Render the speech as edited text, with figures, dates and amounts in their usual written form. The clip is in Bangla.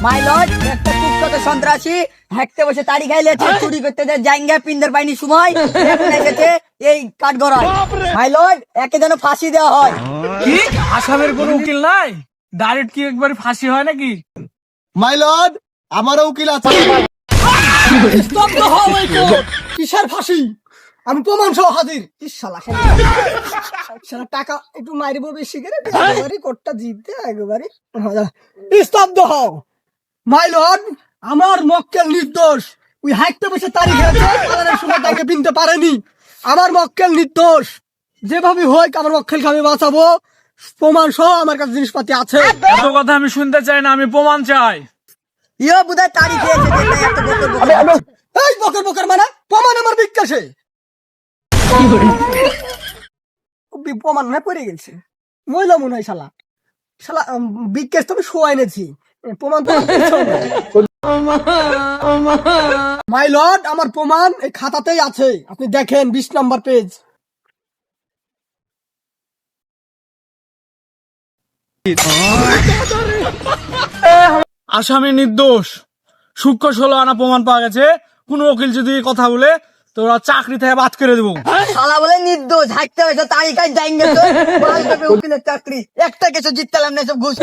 মাই লর্ড, একটা কুখ্যাত সন্ত্রাসী হাঁকতে বসে তাড়ি খাইলেছে, চুরি করতে যায় জাইঙ্গা পিন্দের পাইনি সময় এখন এসেছে এই কাঠগড়ায়। মাই লর্ড, একে যেন ফাঁসি দেওয়া হয়। কি আসামের কোনো উকিল নাই? ডাইরেক্ট কি একবার ফাঁসি হয় নাকি? মাই লর্ড, আমারও উকিল আছে। স্তব্ধ হও এই কোর্ট। কিসের ফাঁসি? আমি প্রমাণ সহ হাজির। শালা টাকা একটু মারিব বেশি করে একেবারে কোর্টটা জিততে একেবারে। স্তব্ধ হও। মাই লর্ড, আমার মক্কেল নির্দোষ। ওই হাইকতে বসে তারিখ আছে, পালানোর সময় তাকে বিনতে পারেনি। আমার মক্কেল নির্দোষ। যেভাবে হোক আমার মক্কেলকে আমি বাঁচাবো। প্রমাণ সহ আমার কাছে জিনিসপাতি আছে। এত কথা আমি শুনতে চাই না, আমি প্রমাণ চাই। ইয়ো বুধায় তাড়ি খেয়েছে, যেটা এত বকর বকর। এই বকর বকর মানে প্রমাণ আমার বিকাশে। প্রমাণ মনে হয় পড়ে গেছে, মহিলা মনে হয় শালা শালা বিকাশ তো আমি শোয়া এনেছি, প্রমাণ তো মাই লর্ড, আমার প্রমাণ এই খাতাতেই আছে, আপনি দেখেন 20 নম্বর পেজ। আসামি নির্দোষ। সূক্ষ্ম 16 আনা প্রমাণ পাওয়া গেছে। কোন উকিল যদি কথা বলে তোরা চাকরি থেকে বাদ করে দেবো। শালা বলে নির্দোষ, হাঁকতে বসে তাড়ি খাই জাইঙ্গা তো উকিলের চাকরি। একটা কিছু জিততালাম না, সব ঘুষ